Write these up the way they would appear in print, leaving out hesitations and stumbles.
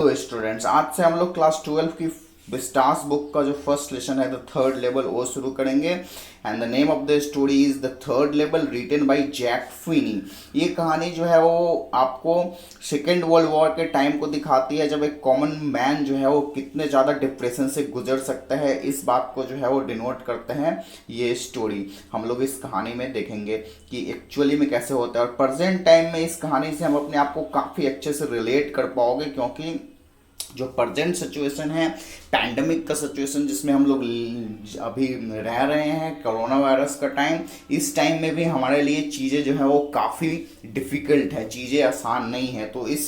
तो स्टूडेंट्स, आज से हम लोग क्लास 12 की विस्टास बुक का जो फर्स्ट लेसन है द थर्ड लेवल वो शुरू करेंगे। And the name of the story is the third level written by Jack Finney. ये कहानी जो है वो आपको सेकेंड वर्ल्ड वॉर के टाइम को दिखाती है, जब एक कॉमन मैन जो है वो कितने ज़्यादा डिप्रेशन से गुजर सकता है। इस बात को जो है वो डिनोट करते हैं ये स्टोरी। हम लोग इस कहानी में देखेंगे कि एक्चुअली में कैसे होता है, और प्रेजेंट टाइम में इस कहानी से हम अपने आप को काफ़ी अच्छे से रिलेट कर पाओगे, क्योंकि जो प्रेजेंट सिचुएशन है, पैंडमिक का सिचुएशन जिसमें हम लोग अभी रह रहे हैं, कोरोना वायरस का टाइम, इस टाइम में भी हमारे लिए चीज़ें जो है वो काफ़ी डिफ़िकल्ट है, चीज़ें आसान नहीं है। तो इस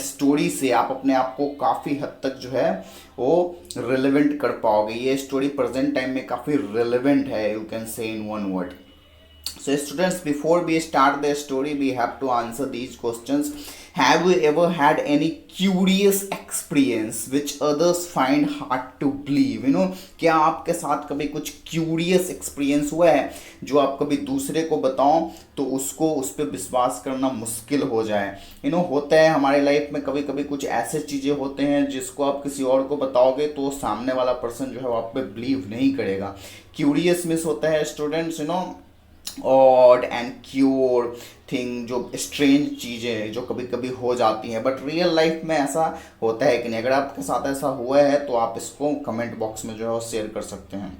स्टोरी से आप अपने आप को काफ़ी हद तक जो है वो रिलेवेंट कर पाओगे। ये स्टोरी प्रेजेंट टाइम में काफ़ी रिलेवेंट है, you can say in one word. So students, before we start the story, we have to answer these questions. Have you ever had any curious experience which others find hard to believe? क्या आपके साथ कभी कुछ curious experience हुआ है जो आप कभी दूसरे को बताओ तो उसको उस पर विश्वास करना मुश्किल हो जाए? होता है हमारे लाइफ में कभी कभी कुछ ऐसे चीज़ें होते हैं जिसको आप किसी और को बताओगे तो सामने वाला पर्सन जो है वो आप पे बिलीव नहीं करेगा। क्यूरियस मिस होता है students, odd and cure thing, जो स्ट्रेंज चीज़ें जो कभी कभी हो जाती हैं, बट रियल लाइफ में ऐसा होता है कि नहीं। अगर आपके साथ ऐसा हुआ है तो आप इसको कमेंट बॉक्स में जो है वो शेयर कर सकते हैं।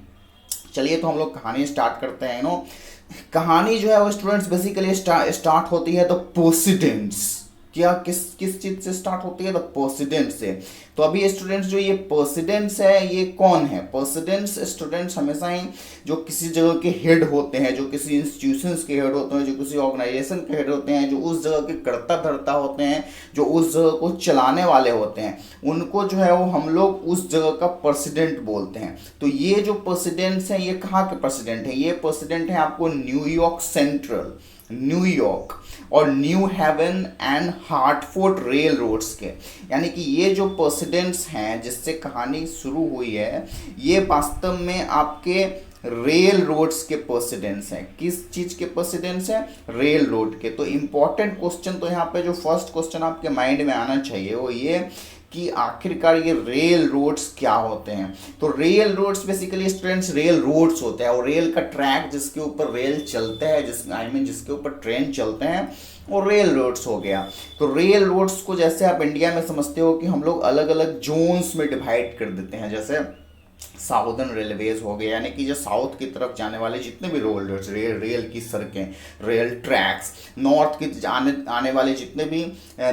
चलिए तो हम लोग कहानी स्टार्ट करते हैं। कहानी जो है वो स्टूडेंट्स बेसिकली स्टार्ट होती है द पोसिडेंट्स। क्या किस किस चीज से स्टार्ट होती है? द पर्सिडेंट से। तो अभी स्टूडेंट्स जो ये पर्सिडेंट्स है, ये कौन है? पर्सिडेंट्स स्टूडेंट्स हमेशा ही जो किसी जगह के हेड होते हैं, जो किसी इंस्टीट्यूशंस के हेड होते हैं, जो किसी ऑर्गेनाइजेशन के हेड होते हैं, जो उस जगह के कर्ता धर्ता होते हैं, जो उस जगह को चलाने वाले होते हैं, उनको जो है वो हम लोग उस जगह का प्रेसिडेंट बोलते हैं। तो ये जो प्रेसिडेंट्स हैं, ये कहाँ के प्रेसिडेंट हैं? ये प्रेसिडेंट है आपको न्यूयॉर्क सेंट्रल, न्यूयॉर्क और New Haven and Hartford railroads के। यानी कि ये जो प्रेसिडेंट्स हैं जिससे कहानी शुरू हुई है, ये वास्तव में आपके रेल रोड्स के प्रेसिडेंट्स हैं। किस चीज के प्रेसिडेंट्स हैं? रेल रोड के। तो इंपॉर्टेंट क्वेश्चन तो यहाँ पे जो फर्स्ट क्वेश्चन आपके माइंड में आना चाहिए वो ये कि आखिरकार ये रेल रोड्स क्या होते हैं। तो railroads basically students railroads होते हैं, और रेल का ट्रैक जिसके ऊपर रेल चलते हैं, जिसके ऊपर ट्रेन चलते हैं, वो रेल रोड्स हो गया। तो रेल रोड्स को जैसे आप इंडिया में समझते हो कि हम लोग अलग अलग जोन्स में डिवाइड कर देते हैं, जैसे साउदर्न रेलवेज हो गए, यानी कि जो साउथ की तरफ जाने वाले जितने भी रेल की सड़कें, रेल ट्रैक्स, नॉर्थ की आने वाले जितने भी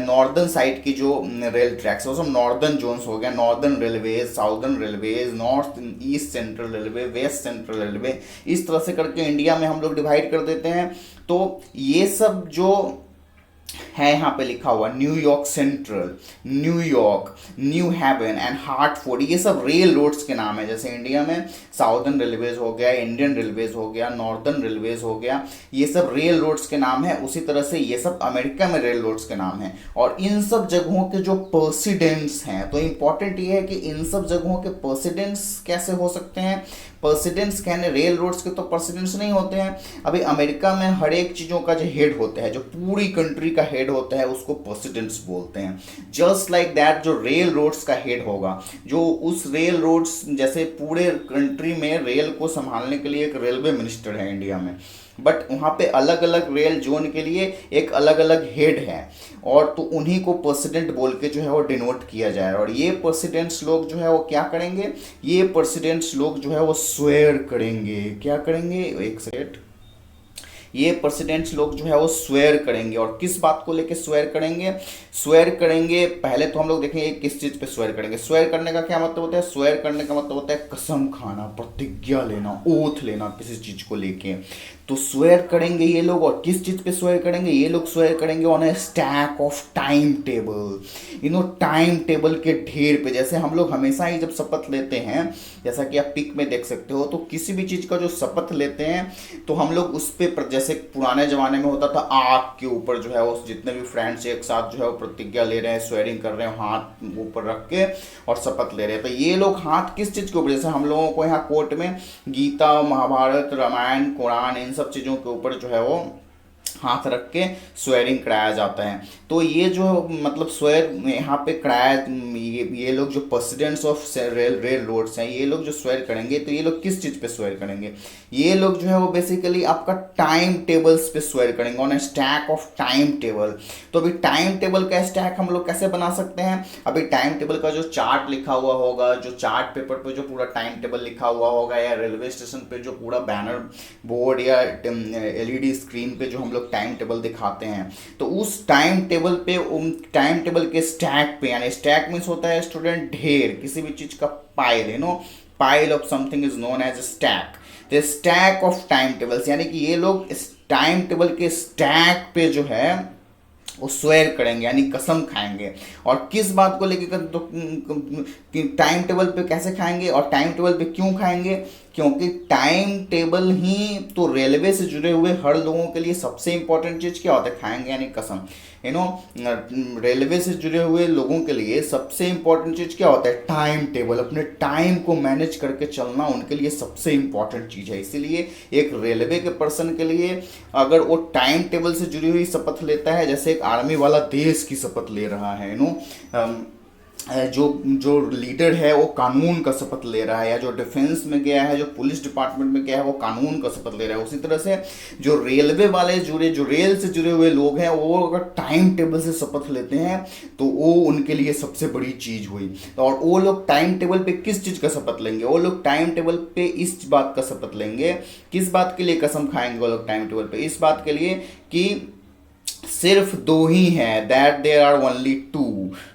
नॉर्दर्न साइड की जो रेल ट्रैक्स, वो सब नॉर्दर्न जोन्स हो गया। Northern Railways, Southern Railways, North East Central Railway, West Central Railway, इस तरह से करके इंडिया में हम लोग डिवाइड कर देते हैं। तो ये सब जो है यहाँ पे लिखा हुआ New York Central, New York, new Haven and Hartford, ये सब रेल रोड्स के नाम है। जैसे इंडिया में साउदर्न रेलवेज हो गया, इंडियन रेलवेज हो गया, नॉर्दर्न रेलवेज हो गया, ये सब रेल रोड्स के नाम है। उसी तरह से ये सब अमेरिका में रेल रोड्स के नाम है। और इन सब जगहों के जो प्रेसिडेंट्स हैं, तो इंपॉर्टेंट ये है कि इन सब जगहों के प्रेसिडेंट्स कैसे हो सकते हैं? प्रेसिडेंट्स कहने रेल रोड्स के तो प्रेसिडेंट्स नहीं होते हैं। अभी अमेरिका में हर एक चीज़ों का जो हेड होता है, जो पूरी कंट्री का हेड होता है, उसको प्रेसिडेंट्स बोलते हैं। जस्ट लाइक दैट जो रेल रोड्स का हेड होगा, जो उस रेल रोड्स, जैसे पूरे कंट्री में रेल को संभालने के लिए एक रेलवे मिनिस्टर है इंडिया में, बट वहाँ पे अलग अलग रेल जोन के लिए एक अलग अलग हेड है, और तो उन्हीं को प्रेसिडेंट बोल के जो है वो डिनोट किया जाए। और ये प्रेसिडेंट्स लोग जो है वो क्या करेंगे? ये प्रेसिडेंट्स लोग जो है वो स्वेयर करेंगे। क्या करेंगे? एक सेकेंड। ये प्रेसिडेंट्स लोग जो है वो स्वेयर करेंगे। और किस बात को लेके स्वेयर करेंगे? स्वेयर करेंगे, पहले तो हम लोग देखेंगे किस चीज़ पे स्वेयर करेंगे। स्वेयर करने का क्या मतलब होता है? स्वेयर करने का मतलब होता है कसम खाना, प्रतिज्ञा लेना, ओथ लेना किसी चीज़ को लेके। तो स्वेयर करेंगे ये लोग, और किस चीज़ पे स्वेयर करेंगे? ये लोग स्वेयर करेंगे on A stack of time table, time table के ढेर पे। जैसे हम लोग हमेशा ही जब शपथ लेते हैं, जैसा कि आप पिक में देख सकते हो, तो किसी भी चीज़ का जो शपथ लेते हैं तो हम लोग उस पर, जैसे पुराने ज़माने में होता था, आग के ऊपर जो है वो जितने भी फ्रेंड्स एक साथ जो है वो प्रतिज्ञा ले रहे हैं, स्वेयरिंग कर रहे हैं, हाथ ऊपर रख के और शपथ ले रहे हैं। तो ये लोग हाथ किस चीज़ के ऊपर? जैसे हम लोगों को यहाँ कोर्ट में गीता, महाभारत, रामायण, कुरान, इन सब चीज़ों के ऊपर जो है वो हाथ रख के स्वेरिंग कराया जाता है। तो ये जो मतलब स्वेर यहाँ पे कराया, ये लोग जो प्रेसिडेंट्स ऑफ रेल रोड्स हैं, ये लोग जो स्वेर करेंगे तो ये लोग किस चीज़ पे स्वेर करेंगे, ये लोग जो है वो बेसिकली आपका टाइम टेबल्स पे स्वेर करेंगे, on A stack of time table. तो अभी टाइम टेबल का स्टैक हम लोग कैसे बना सकते हैं, अभी टाइम टेबल का जो चार्ट लिखा हुआ होगा, जो चार्ट पेपर पे जो पूरा टाइम टेबल लिखा हुआ होगा, या रेलवे स्टेशन पे जो पूरा बैनर बोर्ड या एलईडी स्क्रीन पे जो हम लोग टाइम टेबल दिखाते हैं, तो उस टाइम टेबल पे, टाइम टेबल के स्टैक पे, यानी स्टैक मीन्स होता है स्टूडेंट ढेर, किसी भी चीज का pile, pile of something is known as stack. The stack of time tables, यानी कि ये लोग इस टाइम टेबल के स्टैक पे जो है वो स्वेर करेंगे, यानी कसम खाएंगे। और किस बात को लेकर, तो टाइम टेबल पे कैसे खाएंगे और टाइम टेबल पे क्यों खाएंगे, क्योंकि टाइम टेबल ही तो रेलवे से जुड़े हुए हर लोगों के लिए सबसे इंपॉर्टेंट चीज़ क्या होता है, खाएंगे यानी कसम। रेलवे से जुड़े हुए लोगों के लिए सबसे इंपॉर्टेंट चीज़ क्या होता है, टाइम टेबल। अपने टाइम को मैनेज करके चलना उनके लिए सबसे इंपॉर्टेंट चीज़ है। इसीलिए एक रेलवे के पर्सन के लिए अगर वो टाइम टेबल से जुड़ी हुई शपथ लेता है, जैसे एक आर्मी वाला देश की शपथ ले रहा है, जो लीडर है वो कानून का शपथ ले रहा है, या जो डिफेंस में गया है, जो पुलिस डिपार्टमेंट में गया है, वो कानून का शपथ ले रहा है, उसी तरह से जो रेलवे वाले जो रेल से जुड़े हुए लोग हैं, वो अगर टाइम टेबल से शपथ लेते हैं तो वो उनके लिए सबसे बड़ी चीज़ हुई। और वो लोग टाइम टेबल पे किस चीज़ का शपथ लेंगे, वो लोग टाइम टेबल पे इस बात का शपथ लेंगे, किस बात के लिए कसम खाएंगे वो लोग टाइम टेबल पे, इस बात के लिए कि सिर्फ दो ही हैं, that there are only two.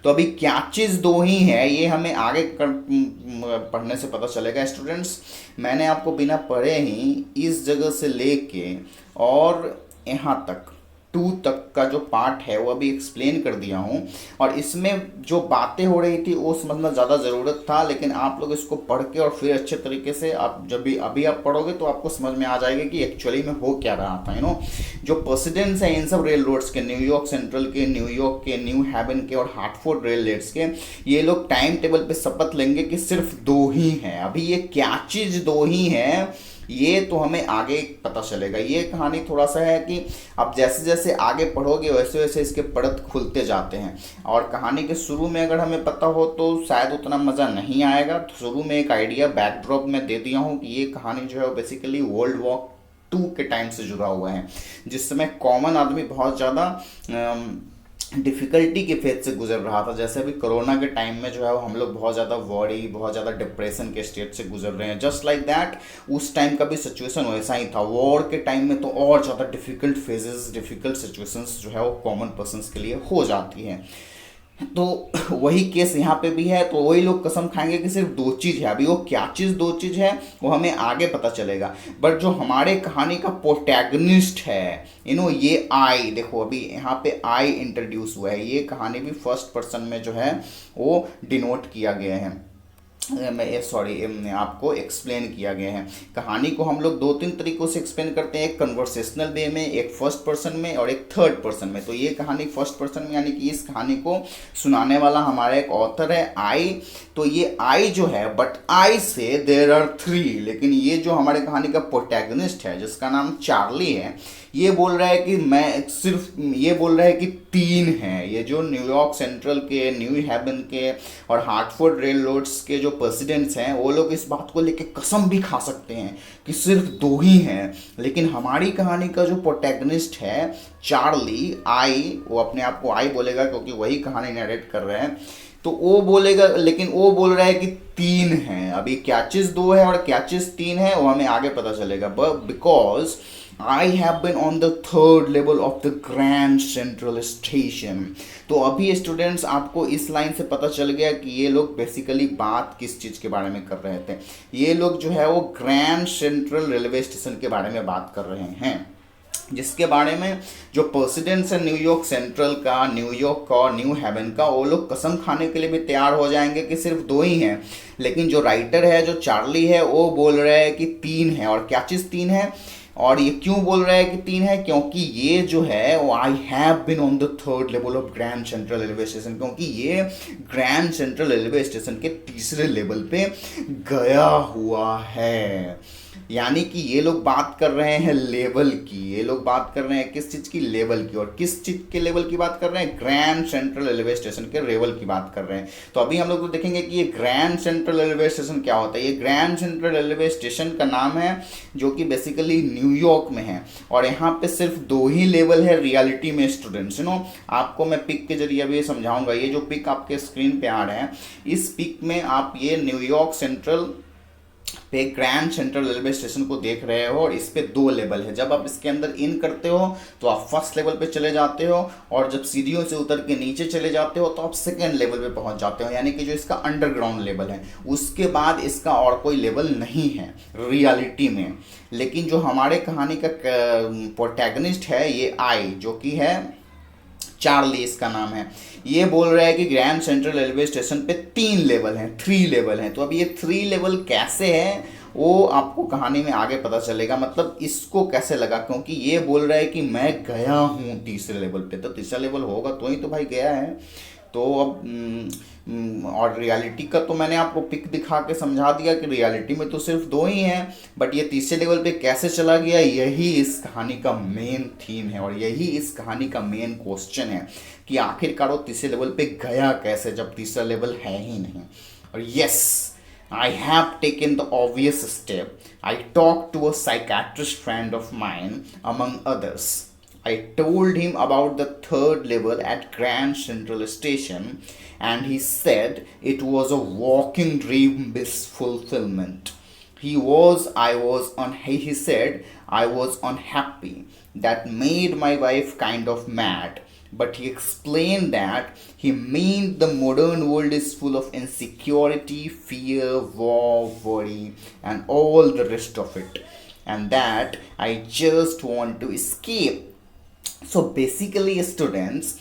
तो अभी क्या चीज़ दो ही है, ये हमें आगे पढ़ने से पता चलेगा स्टूडेंट्स। मैंने आपको बिना पढ़े ही इस जगह से लेके और यहाँ तक 2 तक का जो पार्ट है वो अभी एक्सप्लेन कर दिया हूँ, और इसमें जो बातें हो रही थी वो समझना ज़्यादा ज़रूरत था, लेकिन आप लोग इसको पढ़ के और फिर अच्छे तरीके से आप जब भी अभी आप पढ़ोगे तो आपको समझ में आ जाएगा कि एक्चुअली में हो क्या रहा था। जो प्रेसिडेंट्स हैं इन सब रेल रोड्स के, न्यूयॉर्क सेंट्रल के, न्यूयॉर्क के, न्यू हैवन के और हार्टफोर्ड रेल लेट्स के, ये लोग टाइम टेबल पे शपथ लेंगे कि सिर्फ दो ही हैं। अभी ये क्या चीज़ दो ही है ये तो हमें आगे पता चलेगा। ये कहानी थोड़ा सा है कि आप जैसे जैसे आगे पढ़ोगे वैसे वैसे इसके परत खुलते जाते हैं, और कहानी के शुरू में अगर हमें पता हो तो शायद उतना मज़ा नहीं आएगा। तो शुरू में एक आइडिया बैकड्रॉप में दे दिया हूँ कि ये कहानी जो है वो बेसिकली वर्ल्ड वॉर 2 के टाइम से जुड़ा हुआ है, जिस समय कॉमन आदमी बहुत ज़्यादा डिफ़िकल्टी के फेज से गुजर रहा था। जैसे अभी कोरोना के टाइम में जो है वो हम लोग बहुत ज़्यादा वॉरी, बहुत ज़्यादा डिप्रेशन के स्टेट से गुजर रहे हैं, जस्ट लाइक दैट उस टाइम का भी सिचुएशन वैसा ही था। वॉर के टाइम में तो और ज़्यादा डिफ़िकल्ट फेजेस, डिफ़िकल्ट सिचुएशंस जो है वो कॉमन पर्सन्स के लिए हो जाती हैं। तो वही केस यहाँ पे भी है। तो वही लोग कसम खाएंगे कि सिर्फ दो चीज़ है। अभी वो क्या चीज़ दो चीज़ है वो हमें आगे पता चलेगा, बट जो हमारे कहानी का प्रोटैगनिस्ट है ये आई, देखो अभी यहाँ पे आई इंट्रोड्यूस हुआ है। ये कहानी भी फर्स्ट पर्सन में जो है वो डिनोट किया गया है, आपको एक्सप्लेन किया गया है। कहानी को हम लोग 2-3 तरीकों से एक्सप्लेन करते हैं, एक कन्वर्सेशनल वे में, एक फर्स्ट पर्सन में और एक थर्ड पर्सन में। तो ये कहानी फर्स्ट पर्सन में, यानी कि इस कहानी को सुनाने वाला हमारा एक ऑथर है आई। तो ये आई जो है, बट आई से देयर आर 3, लेकिन ये जो हमारे कहानी का प्रोटैगनिस्ट है जिसका नाम चार्ली है, ये बोल रहा है कि मैं सिर्फ, ये बोल रहा है कि 3 हैं। ये जो न्यूयॉर्क सेंट्रल के, न्यू हैवन के और हार्टफोर्ड रेल रोड्स के जो प्रेसिडेंट्स हैं वो लोग इस बात को लेके कसम भी खा सकते हैं कि सिर्फ 2 ही हैं। लेकिन हमारी कहानी का जो प्रोटैगनिस्ट है चार्ली, आई, वो अपने आप को आई बोलेगा क्योंकि वही कहानी नरेट कर रहे हैं, तो वो बोलेगा, लेकिन वो बोल रहा है कि 3 हैं। अभी क्या चीज़ 2 है और क्या चीज़ 3 है वो हमें आगे पता चलेगा, but because I have been on the 3rd level of the Grand Central Station। तो अभी स्टूडेंट्स आपको इस लाइन से पता चल गया कि ये लोग बेसिकली बात किस चीज़ के बारे में कर रहे थे। ये लोग जो है वो ग्रैंड सेंट्रल रेलवे स्टेशन के बारे में बात कर रहे हैं, जिसके बारे में जो प्रेसिडेंट्स है न्यूयॉर्क सेंट्रल का, न्यूयॉर्क का और न्यू हेवन का, वो लोग कसम खाने के लिए भी तैयार हो जाएंगे कि सिर्फ 2 ही हैं। लेकिन जो राइटर है, जो चार्ली है, वो बोल रहा है कि 3 है। और क्या चीज़ 3 है और ये क्यों बोल रहा है कि 3 है, क्योंकि ये जो है वो I have been on the 3rd level of grand central railway station, क्योंकि ये ग्रैंड सेंट्रल रेलवे स्टेशन के 3रे लेवल पे गया हुआ है। यानी कि ये लोग बात कर रहे हैं लेवल की, ये लोग बात कर रहे हैं किस चीज़ की, लेवल की। और किस चीज़ के लेवल की बात कर रहे हैं, ग्रैंड सेंट्रल रेलवे स्टेशन के लेवल की बात कर रहे हैं। तो अभी हम लोग तो देखेंगे कि ये ग्रैंड सेंट्रल रेलवे स्टेशन क्या होता है। ये ग्रैंड सेंट्रल रेलवे स्टेशन का नाम है, जो कि बेसिकली न्यूयॉर्क में है। और यहाँ पे सिर्फ 2 ही लेवल है रियलिटी में स्टूडेंट्स, आपको मैं पिक के जरिए अभी समझाऊंगा। ये जो पिक आपके स्क्रीन पे आ रहे हैं, इस पिक में आप ये न्यूयॉर्क सेंट्रल पे ग्रैंड सेंट्रल रेलवे स्टेशन को देख रहे हो। और इस पे 2 लेवल है। जब आप इसके अंदर इन करते हो तो आप फर्स्ट लेवल पे चले जाते हो, और जब सीढ़ियों से उतर के नीचे चले जाते हो तो आप सेकेंड लेवल पे पहुंच जाते हो, यानी कि जो इसका अंडरग्राउंड लेवल है। उसके बाद इसका और कोई लेवल नहीं है रियलिटी में। लेकिन जो हमारे कहानी का प्रोटैगनिस्ट है, ये आई, जो कि है चार्ली इसका नाम है, ये बोल रहा है कि ग्रैंड सेंट्रल रेलवे स्टेशन पे 3 लेवल हैं, 3 लेवल हैं। तो अब ये 3 लेवल कैसे है वो आपको कहानी में आगे पता चलेगा। मतलब इसको कैसे लगा, क्योंकि ये बोल रहा है कि मैं गया हूँ तीसरे लेवल पे। तो तीसरा लेवल होगा तो ही तो भाई गया है। तो अब और रियलिटी का तो मैंने आपको पिक दिखा के समझा दिया कि रियलिटी में तो सिर्फ 2 ही हैं, बट ये तीसरे लेवल पे कैसे चला गया, यही इस कहानी का मेन थीम है। और यही इस कहानी का मेन क्वेश्चन है कि आखिरकार वो तीसरे लेवल पे गया कैसे, जब तीसरा लेवल है ही नहीं। और yes, I have taken the obvious step. I talked to a psychiatrist friend of mine, among others. I told him about the 3rd level at Grand Central Station, and he said it was a walking dream with fulfillment. He said I was unhappy. That made my wife kind of mad. But he explained that he meant the modern world is full of insecurity, fear, war, worry, and all the rest of it. And that I just want to escape. So basically students,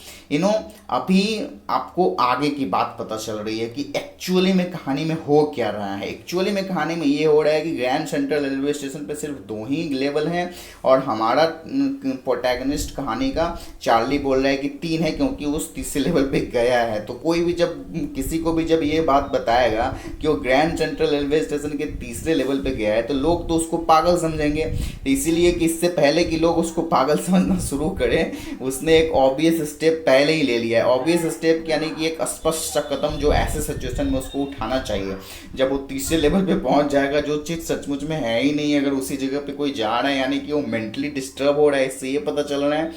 अभी आपको आगे की बात पता चल रही है कि एक्चुअली में कहानी में हो क्या रहा है। एक्चुअली में कहानी में ये हो रहा है कि ग्रैंड सेंट्रल रेलवे स्टेशन पे सिर्फ 2 ही लेवल हैं, और हमारा प्रोटैगनिस्ट कहानी का चार्ली बोल रहा है कि 3 है, क्योंकि उस तीसरे लेवल पे गया है। तो कोई भी जब किसी को भी जब ये बात बताएगा कि वो ग्रैंड सेंट्रल रेलवे स्टेशन के तीसरे लेवल पे गया है, तो लोग तो उसको पागल समझेंगे। इसीलिए कि इससे पहले कि लोग उसको पागल समझना शुरू करें, उसने एक ऑब्वियस स्टेप पहले ही ले लिया है। ऑब्वियस स्टेप यानी कि एक स्पष्ट सा कदम जो ऐसे सिचुएशन में उसको उठाना चाहिए। जब वो तीसरे लेवल पे पहुंच जाएगा, जो चीज़ सचमुच में है ही नहीं, अगर उसी जगह पे कोई जा रहा है, यानी कि वो मेंटली डिस्टर्ब हो रहा है, इससे ये पता चल रहा है।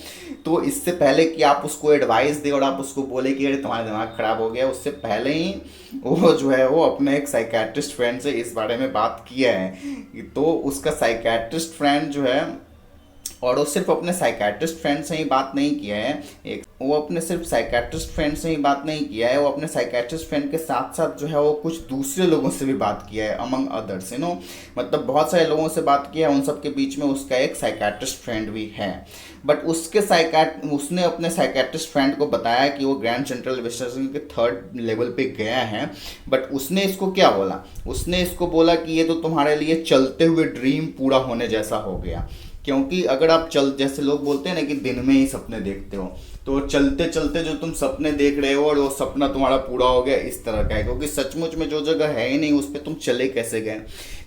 तो इससे पहले कि आप उसको एडवाइस दे और आप उसको बोले कि अरे तुम्हारा दिमाग खराब हो गया, उससे पहले ही वो जो है वो अपने एक साइकेट्रिस्ट फ्रेंड से इस बारे में बात किया है। तो उसका साइकेट्रिस्ट फ्रेंड जो है, और वो सिर्फ अपने साइकेट्रिस्ट फ्रेंड से ही बात नहीं किया है, वो अपने सिर्फ साइकेट्रिस्ट फ्रेंड से ही बात नहीं किया है, वो अपने साइकेट्रिस्ट फ्रेंड के साथ साथ जो है वो कुछ दूसरे लोगों से भी बात किया है, अमंग अदर्स, मतलब बहुत सारे लोगों से बात किया है। उन सब के बीच में उसका एक साइकेट्रिस्ट फ्रेंड भी है। बट उसने अपने साइकेट्रिस्ट फ्रेंड को बताया कि वो ग्रैंड सेंट्रल रेलवे स्टेशन के 3rd लेवल पे गया है। बट उसने इसको क्या बोला, उसने इसको बोला कि ये तो तुम्हारे लिए चलते हुए ड्रीम पूरा होने जैसा हो गया। क्योंकि अगर आप जैसे लोग बोलते हैं ना कि दिन में ही सपने देखते हो, तो चलते चलते जो तुम सपने देख रहे हो और वो सपना तुम्हारा पूरा हो गया, इस तरह का है। क्योंकि सचमुच में जो जगह है ही नहीं उस पर तुम चले कैसे गए।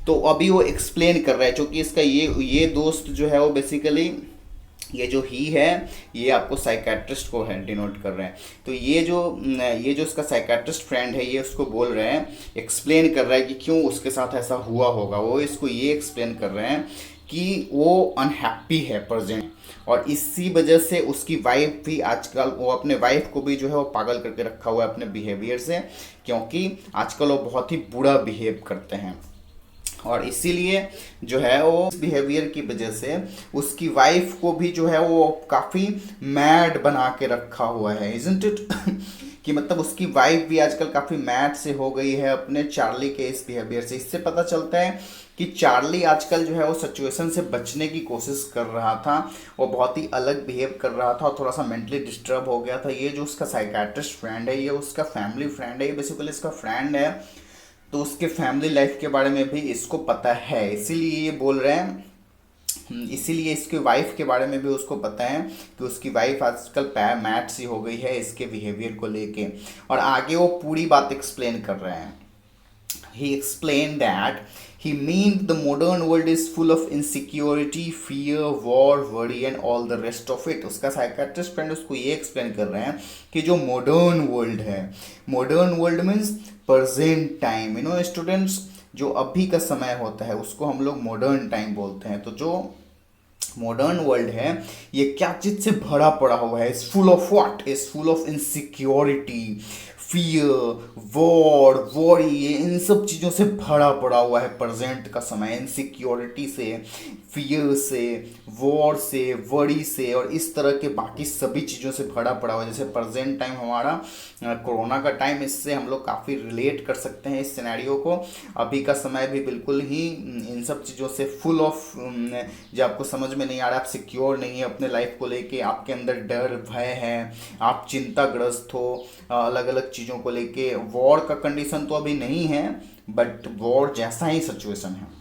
तो अभी वो एक्सप्लेन कर रहा है, क्योंकि इसका ये दोस्त जो है वो बेसिकली ये जो ही है, ये आपको साइकेट्रिस्ट को है डिनोट कर रहे हैं। तो ये जो इसका साइकेट्रिस्ट फ्रेंड है, ये उसको बोल रहे हैं, एक्सप्लेन कर रहा है कि क्यों उसके साथ ऐसा हुआ होगा। वो इसको ये एक्सप्लेन कर रहे हैं कि वो अनहैप्पी है प्रेजेंट, और इसी वजह से उसकी वाइफ भी आजकल, वो अपने वाइफ को भी जो है वो पागल करके रखा हुआ है अपने बिहेवियर से, क्योंकि आजकल वो बहुत ही बुरा बिहेव करते हैं। और इसीलिए जो है वो बिहेवियर की वजह से उसकी वाइफ को भी जो है वो काफ़ी मैड बना के रखा हुआ है, इजंट इट कि मतलब उसकी वाइफ भी आजकल काफ़ी मैड से हो गई है अपने चार्ली के इस बिहेवियर से। इससे पता चलता है कि चार्ली आजकल जो है वो सिचुएशन से बचने की कोशिश कर रहा था, वो बहुत ही अलग बिहेव कर रहा था और थोड़ा सा मेंटली डिस्टर्ब हो गया था। ये जो उसका साइकेट्रिस्ट फ्रेंड है, ये उसका फैमिली फ्रेंड है, ये बेसिकली इसका फ्रेंड है, तो उसके फैमिली लाइफ के बारे में भी इसको पता है, इसीलिए ये बोल रहे हैं। इसीलिए इसकी वाइफ के बारे में भी उसको पता है कि उसकी वाइफ आजकल मैड सी हो गई है इसके बिहेवियर को लेके, और आगे वो पूरी बात एक्सप्लेन कर रहे हैं। He explained that he mean the modern world is full of insecurity, fear, war, worry and all the rest of it. उसका साइकेट्रिस्ट फ्रेंड उसको ये एक्सप्लेन कर रहे हैं कि जो मॉडर्न वर्ल्ड है, modern world means present time, you know students, जो अभी का समय होता है उसको हम लोग मॉडर्न टाइम बोलते हैं। तो जो मॉडर्न वर्ल्ड है ये क्या चीज से भरा पड़ा हुआ है, is full of what, is full of insecurity, fear, war, worry, ये इन सब चीज़ों से भरा पड़ा हुआ है प्रेजेंट का समय। इनसिक्योरिटी से, फियर से, वॉर से, वरी से और इस तरह के बाकी सभी चीज़ों से भरा पड़ा हुआ है। जैसे प्रेजेंट टाइम हमारा कोरोना का टाइम, इससे हम लोग काफ़ी रिलेट कर सकते हैं इस सिनेरियो को। अभी का समय भी बिल्कुल ही इन सब चीज़ों से फुल ऑफ, जो आपको समझ में नहीं आ रहा, आप सिक्योर नहीं है अपने लाइफ को लेके, आपके अंदर डर, भय है, आप चिंताग्रस्त हो अलग अलग चीज़ों को लेके। वॉर का कंडीशन तो अभी नहीं है, बट वॉर जैसा ही सिचुएशन है।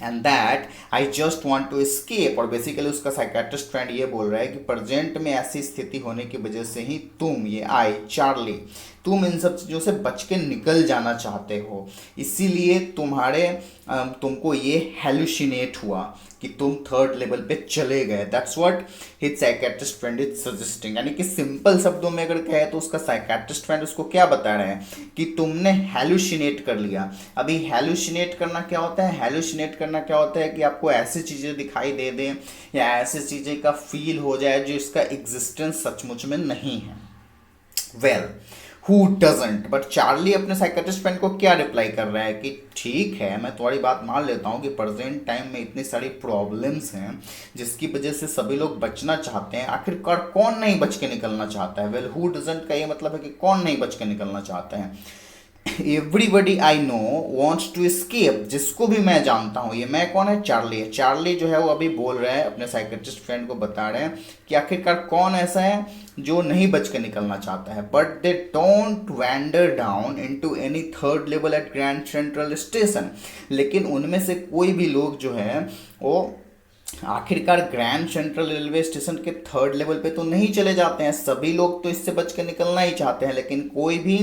And that I just want to escape. और बेसिकली उसका साइकेट्रिस्ट फ्रेंड ये बोल रहा है कि प्रेजेंट में ऐसी स्थिति होने की वजह से ही तुम, ये आई चार्ली, तुम इन सब चीज़ों से बच के निकल जाना चाहते हो, इसीलिए तुमको ये हेलुसिनेट हुआ कि तुम थर्ड लेवल पे चले गए। That's what his psychiatrist friend is suggesting. यानी कि सिंपल शब्दों में अगर कहे तो उसका साइकेट्रिस्ट फ्रेंड उसको क्या बता रहे हैं कि तुमने हेलुसिनेट कर लिया। अभी हेलुसिनेट करना क्या होता है? हेलुसिनेट करना क्या होता है कि आपको ऐसी चीज़ें दिखाई दे दें या ऐसी चीज़ें का फील हो जाए जो इसका एग्जिस्टेंस सचमुच में नहीं है। Well, who doesn't? But Charlie अपने साइकेट्रिस्ट फ्रेंड को क्या रिप्लाई कर रहा है कि ठीक है, मैं तुम्हारी बात मान लेता हूँ कि प्रेजेंट टाइम में इतनी सारी प्रॉब्लम्स हैं जिसकी वजह से सभी लोग बचना चाहते हैं। आखिरकार कौन नहीं बच के निकलना चाहता है? वेल, हु डजंट का ये मतलब है कि कौन नहीं बच के निकलना चाहता है। Everybody I know wants to escape. जिसको भी मैं जानता हूँ, ये मैं कौन है? चार्ली है। चार्ली जो है वो अभी बोल रहा है, अपने साइकेट्रिस्ट फ्रेंड को बता रहे हैं कि आखिरकार कौन ऐसा है जो नहीं बच के निकलना चाहता है। But they don't wander down into any third level at Grand Central Station. लेकिन उनमें से कोई भी लोग जो है वो आखिरकार ग्रैंड सेंट्रल रेलवे स्टेशन के थर्ड लेवल पे तो नहीं चले जाते हैं। सभी लोग तो इससे बच के निकलना ही चाहते हैं, लेकिन कोई भी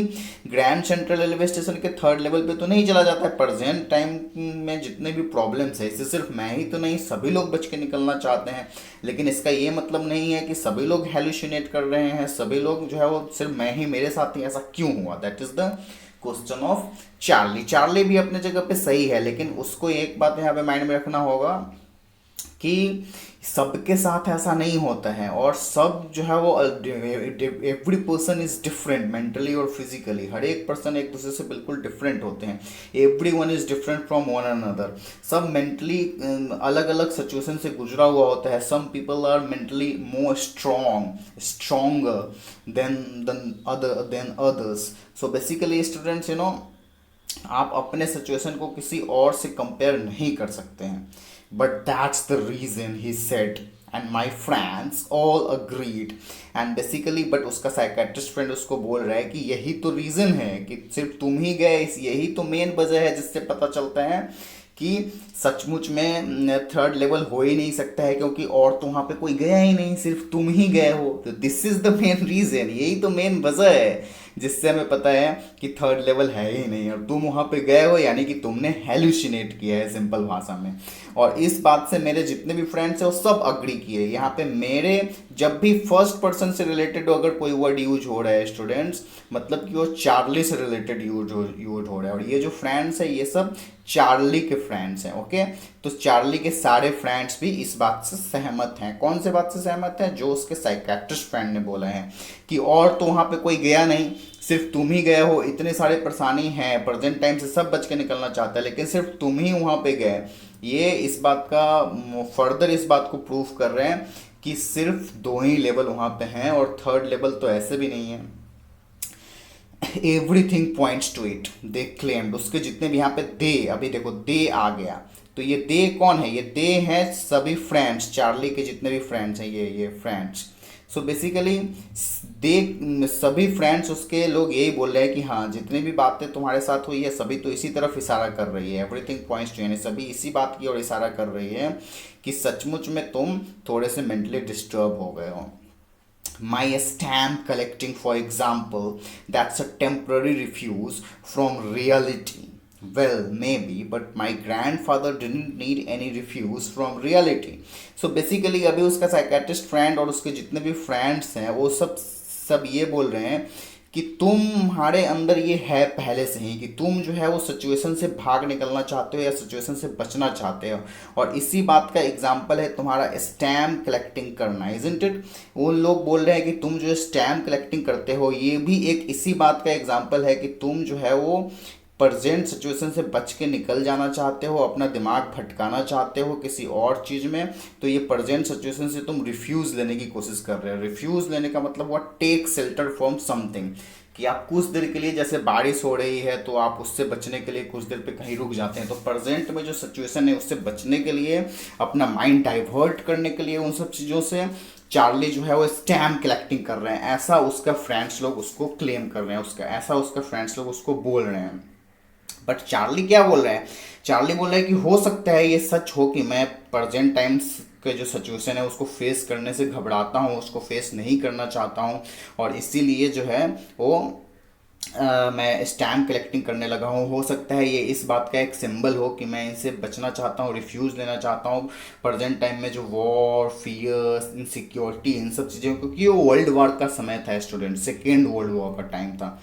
ग्रैंड सेंट्रल रेलवे स्टेशन के थर्ड लेवल पे तो नहीं चला जाता है। प्रेजेंट टाइम में जितने भी प्रॉब्लम्स है, इससे सिर्फ मैं ही तो नहीं, सभी लोग बच के निकलना चाहते हैं। लेकिन इसका ये मतलब नहीं है कि सभी लोग हेलुसिनेट कर रहे हैं, सभी लोग जो है वो सिर्फ मैं ही, मेरे साथ ही ऐसा क्यों हुआ? That is the question of Charlie. Charlie भी अपने जगह पे सही है, लेकिन उसको एक बात यहाँ पे माइंड में रखना होगा कि सबके साथ ऐसा नहीं होता है, और सब जो है वो every person is different mentally और फिजिकली। हर एक पर्सन एक दूसरे से बिल्कुल डिफरेंट होते हैं। Every one is different from one another. सब मेंटली अलग अलग सिचुएशन से गुजरा हुआ होता है। Some people are mentally more stronger than others. So basically students, you know, आप अपने सिचुएशन को किसी और से कंपेयर नहीं कर सकते हैं। But that's the reason he said and my friends all agreed. And basically but उसका साइकेट्रिस्ट फ्रेंड उसको बोल रहा है कि यही तो रीज़न है कि सिर्फ तुम ही गए, यही तो मेन वजह है जिससे पता चलता है कि सचमुच में थर्ड लेवल हो ही नहीं सकता है, क्योंकि और तो वहाँ पे कोई गया ही नहीं, सिर्फ तुम ही गए हो। तो this is the main reason, यही तो मेन वजह है जिससे हमें पता है कि थर्ड लेवल है ही नहीं, और तुम वहाँ पे गए हो, यानी कि तुमने हेलुसिनेट किया है सिंपल भाषा में। और इस बात से मेरे जितने भी फ्रेंड्स हैं वो सब अग्री किए। यहाँ पे मेरे जब भी फर्स्ट पर्सन से रिलेटेड अगर कोई वर्ड यूज हो रहा है स्टूडेंट्स, मतलब कि वो चार्ली से रिलेटेड यूज हो रहा है। और ये जो फ्रेंड्स है ये सब चार्ली के फ्रेंड्स हैं, ओके। तो चार्ली के सारे फ्रेंड्स भी इस बात से सहमत हैं। कौन से बात से सहमत हैं? जो उसके साइकेट्रिस्ट फ्रेंड ने बोला है कि और तो वहाँ पे कोई गया नहीं, सिर्फ तुम ही गए हो। इतने सारे परेशानी हैं, प्रेजेंट टाइम से सब बच के निकलना चाहता है, लेकिन सिर्फ तुम ही वहाँ पे गए। ये इस बात का फर्दर इस बात को प्रूफ कर रहे हैं कि सिर्फ दो ही लेवल वहाँ पे हैं, और थर्ड लेवल तो ऐसे भी नहीं है। Everything points to it, they claimed. उसके जितने भी यहाँ पे दे, अभी देखो दे आ गया, तो ये दे कौन है? ये दे है सभी फ्रेंड्स, चार्ली के जितने भी फ्रेंड्स हैं, ये फ्रेंड्स। सो बेसिकली दे सभी फ्रेंड्स उसके लोग यही बोल रहे हैं कि हाँ, जितनी भी बातें तुम्हारे साथ हुई है सभी तो इसी तरफ इशारा कर रही है। एवरीथिंग पॉइंट्स टू, यानी सभी इसी बात की ओर इशारा कर रही है कि सचमुच में तुम थोड़े से मेंटली डिस्टर्ब हो गए हो। My stamp collecting, for example, that's a temporary refuge from reality. Well, maybe, but my grandfather didn't need any refuse from reality. So basically अभी उसका साइकेट्रिस्ट फ्रेंड और उसके जितने भी फ्रेंड्स हैं वो सब ये बोल रहे हैं कि तुम्हारे अंदर ये है पहले से ही कि तुम जो है वो सिचुएशन से भाग निकलना चाहते हो या सिचुएशन से बचना चाहते हो। और इसी बात का एग्जाम्पल है तुम्हारा स्टैम्प कलेक्टिंग करना, इजंट इट। वो लोग बोल रहे हैं कि तुम जो स्टैम्प कलेक्टिंग करते हो ये भी एक इसी बात का एग्जाम्पल है कि तुम जो है वो प्रेजेंट सिचुएशन से बच के निकल जाना चाहते हो, अपना दिमाग भटकाना चाहते हो किसी और चीज़ में। तो ये प्रेजेंट सिचुएशन से तुम रिफ्यूज़ लेने की कोशिश कर रहे हो। रिफ्यूज़ लेने का मतलब हुआ टेक शेल्टर फ्रॉम समथिंग, कि आप कुछ देर के लिए, जैसे बारिश हो रही है तो आप उससे बचने के लिए कुछ देर पे कहीं रुक जाते हैं। तो प्रेजेंट में जो सिचुएशन है उससे बचने के लिए, अपना माइंड डाइवर्ट करने के लिए उन सब चीज़ों से, चार्ली जो है वो स्टैम्प कलेक्टिंग कर रहे हैं। ऐसा उसका फ्रेंड्स लोग उसको क्लेम कर रहे हैं, ऐसा उसका फ्रेंड्स लोग उसको बोल रहे हैं। बट चार्ली क्या बोल रहा है? चार्ली बोल रहा है कि हो सकता है ये सच हो कि मैं प्रेजेंट टाइम्स के जो सिचुएशन है उसको फेस करने से घबराता हूँ, उसको फेस नहीं करना चाहता हूँ, और इसीलिए जो है वो मैं स्टैम्प कलेक्टिंग करने लगा हूँ। हो सकता है ये इस बात का एक सिंबल हो कि मैं इनसे बचना चाहता हूँ, रिफ्यूज़ लेना चाहता हूँ प्रेजेंट टाइम में जो वॉर, फियर, इनसिक्योरिटी, इन सब चीज़ों, क्योंकि वो वर्ल्ड वॉर का समय था स्टूडेंट, सेकेंड वर्ल्ड वॉर का टाइम था।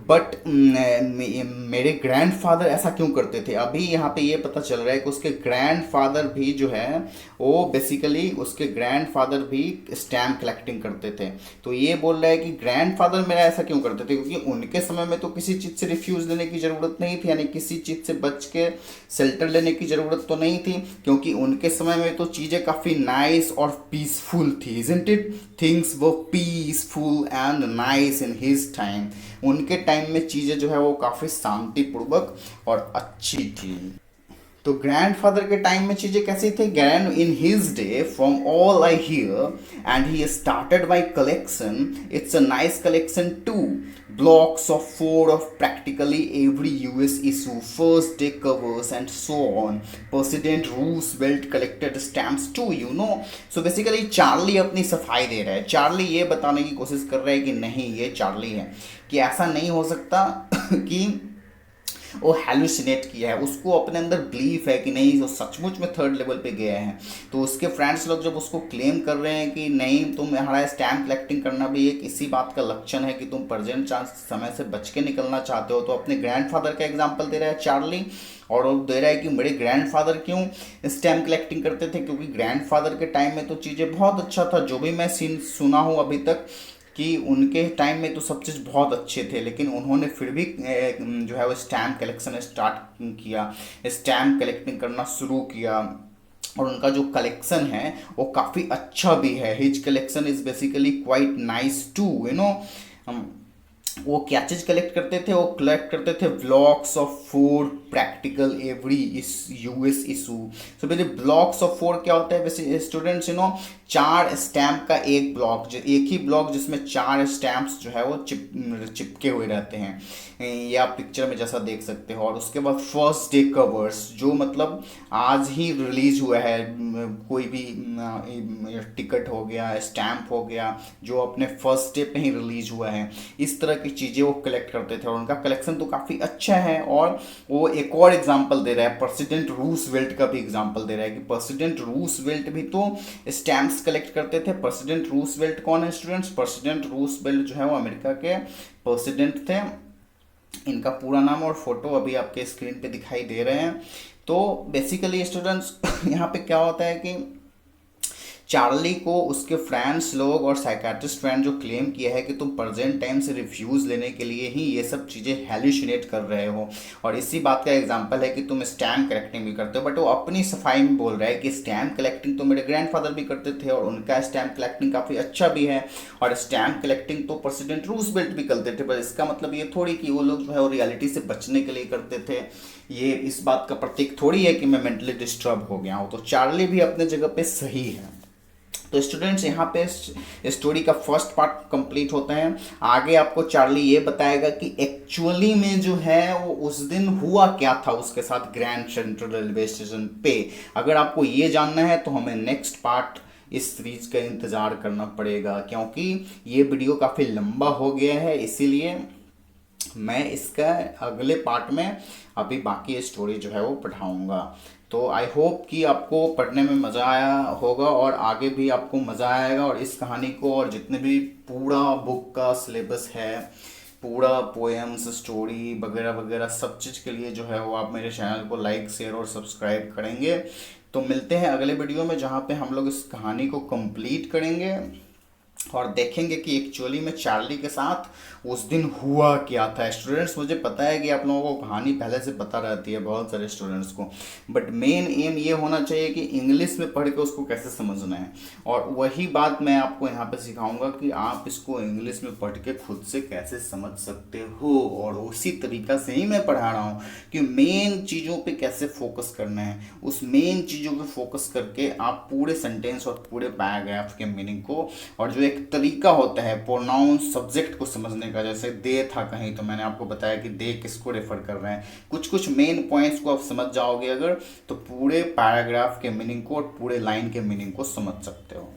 बट मेरे ग्रैंडफादर ऐसा क्यों करते थे? अभी यहाँ पे ये पता चल रहा है कि उसके ग्रैंडफादर भी जो है वो बेसिकली, उसके ग्रैंडफादर भी स्टैम्प कलेक्टिंग करते थे। तो ये बोल रहा है कि ग्रैंडफादर मेरा ऐसा क्यों करते थे, क्योंकि उनके समय में तो किसी चीज़ से रिफ्यूज़ लेने की ज़रूरत नहीं थी, यानी किसी चीज़ से बच के शेल्टर लेने की ज़रूरत तो नहीं थी, क्योंकि उनके समय में तो चीज़ें काफ़ी नाइस और पीसफुल थी, इजंट इट? थिंग्स वो peaceful and nice in his time. उनके टाइम में चीज़ें जो है वो काफ़ी शांतिपूर्वक और अच्छी थी। तो ग्रैंडफादर के टाइम में चीज़ें कैसी थी? Grand in his day, from all I hear and he started by collection, it's a nice collection too, blocks of four of practically every US issue, first day covers and so on. President Roosevelt collected stamps too, you know. So basically Charlie अपनी सफाई दे रहा है। Charlie ये बताने की कोशिश कर रहा है कि नहीं, ये चार्ली है, कि ऐसा नहीं हो सकता कि वो हेलुसिनेट किया है, उसको अपने अंदर बिलीफ है कि नहीं वो सचमुच में थर्ड लेवल पे गया है। तो उसके फ्रेंड्स लोग जब उसको क्लेम कर रहे हैं कि नहीं, तुम्हारा स्टैम्प कलेक्टिंग करना भी एक इसी बात का लक्षण है कि तुम प्रेजेंट चांस समय से बच के निकलना चाहते हो, तो अपने ग्रैंडफादर का एग्जाम्पल दे रहा है चार्ली। और वो दे रहा है कि मेरे ग्रैंडफादर क्यों स्टैम्प कलेक्टिंग करते थे, क्योंकि ग्रैंडफादर के टाइम में तो चीज़ें बहुत अच्छा था। जो भी मैं सीन सुना हूँ अभी तक कि उनके टाइम में तो सब चीज़ बहुत अच्छे थे, लेकिन उन्होंने फिर भी जो है वो स्टैम्प कलेक्शन स्टार्ट किया, स्टैम्प कलेक्टिंग करना शुरू किया, और उनका जो कलेक्शन है वो काफ़ी अच्छा भी है। His collection is basically quite nice too, you know. वो क्या चीज़ कलेक्ट करते थे? वो कलेक्ट करते थे blocks of four practical every is US issue. So basically blocks of four क्या होता है वैसे स्टूडेंट्स, यू नो, 4 स्टैम्प का एक ब्लॉक, जो एक ही ब्लॉक जिसमें 4 स्टैम्प्स जो है वो चिपके हुए रहते हैं, ये आप पिक्चर में जैसा देख सकते हो। और उसके बाद फर्स्ट डे कवर्स, जो मतलब आज ही रिलीज हुआ है, कोई भी टिकट हो गया, स्टैम्प हो गया, जो अपने फर्स्ट डे पे ही रिलीज हुआ है, इस तरह की चीज़ें वो कलेक्ट करते थे। और उनका कलेक्शन तो काफ़ी अच्छा है। और वो एक और एग्जाम्पल दे रहा है, प्रेसिडेंट रूसवेल्ट का भी एग्जाम्पल दे रहा है कि प्रेसिडेंट रूसवेल्ट भी तो स्टैम्प्स कलेक्ट करते थे। प्रेसिडेंट रूसवेल्ट कौन है स्टूडेंट्स? प्रेसिडेंट रूसवेल्ट जो है वो अमेरिका के प्रेसिडेंट थे। इनका पूरा नाम और फोटो अभी आपके स्क्रीन पे दिखाई दे रहे हैं। तो बेसिकली स्टूडेंट्स यहाँ पे क्या होता है कि चार्ली को उसके फ्रेंड्स लोग और साइकाट्रिस्ट फ्रेंड जो क्लेम किया है कि तुम प्रेजेंट टाइम से रिफ्यूज़ लेने के लिए ही ये सब चीज़ें हेल्यूसिनेट कर रहे हो, और इसी बात का एग्जांपल है कि तुम स्टैम्प कलेक्टिंग भी करते हो। बट वो अपनी सफाई में बोल रहा है कि स्टैम्प कलेक्टिंग तो मेरे ग्रैंडफादर भी करते थे और उनका स्टैम्प कलेक्टिंग काफ़ी अच्छा भी है, और स्टैम्प कलेक्टिंग तो प्रेसिडेंट रूजवेल्ट भी करते थे। पर इसका मतलब ये थोड़ी कि वो लोग जो है वो रियलिटी से बचने के लिए करते थे। ये इस बात का प्रतीक थोड़ी है कि मैं मेंटली डिस्टर्ब हो गया हूँ। तो चार्ली भी अपने जगह पे सही है। तो स्टूडेंट्स यहाँ पे स्टोरी का फर्स्ट पार्ट कंप्लीट होता है। आगे आपको चार्ली ये बताएगा कि एक्चुअली में जो है वो उस दिन हुआ क्या था उसके साथ ग्रैंड सेंट्रल रेलवे स्टेशन पे। अगर आपको ये जानना है तो हमें नेक्स्ट पार्ट इस सीरीज का इंतज़ार करना पड़ेगा, क्योंकि ये वीडियो काफ़ी लंबा हो गया है, इसीलिए मैं इसका अगले पार्ट में अभी बाकी स्टोरी जो है वो पढ़ाऊँगा। तो आई होप कि आपको पढ़ने में मज़ा आया होगा और आगे भी आपको मज़ा आएगा, और इस कहानी को और जितने भी पूरा बुक का सिलेबस है, पूरा पोएम्स स्टोरी वगैरह वगैरह सब चीज़ के लिए जो है वो आप मेरे चैनल को लाइक शेयर और सब्सक्राइब करेंगे। तो मिलते हैं अगले वीडियो में, जहाँ पे हम लोग इस कहानी को कंप्लीट करेंगे और देखेंगे कि एक्चुअली में चार्ली के साथ उस दिन हुआ क्या था। स्टूडेंट्स, मुझे पता है कि आप लोगों को कहानी पहले से पता रहती है, बहुत सारे स्टूडेंट्स को, बट मेन एम ये होना चाहिए कि इंग्लिश में पढ़ के उसको कैसे समझना है। और वही बात मैं आपको यहाँ पे सिखाऊंगा कि आप इसको इंग्लिश में पढ़ के खुद से कैसे समझ सकते हो, और उसी तरीका से ही मैं पढ़ा रहा हूँ कि मेन चीज़ों पे कैसे फोकस करना है। उस मेन चीज़ों पे फोकस करके आप पूरे सेंटेंस और पूरे पैराग्राफ के मीनिंग को, और जो एक तरीका होता है प्रोनाउन सब्जेक्ट को समझने का, जैसे दे था कहीं तो मैंने आपको बताया कि दे किसको रेफर कर रहे हैं, कुछ कुछ मेन पॉइंट्स को आप समझ जाओगे अगर, तो पूरे पैराग्राफ के मीनिंग को और पूरे लाइन के मीनिंग को समझ सकते हो।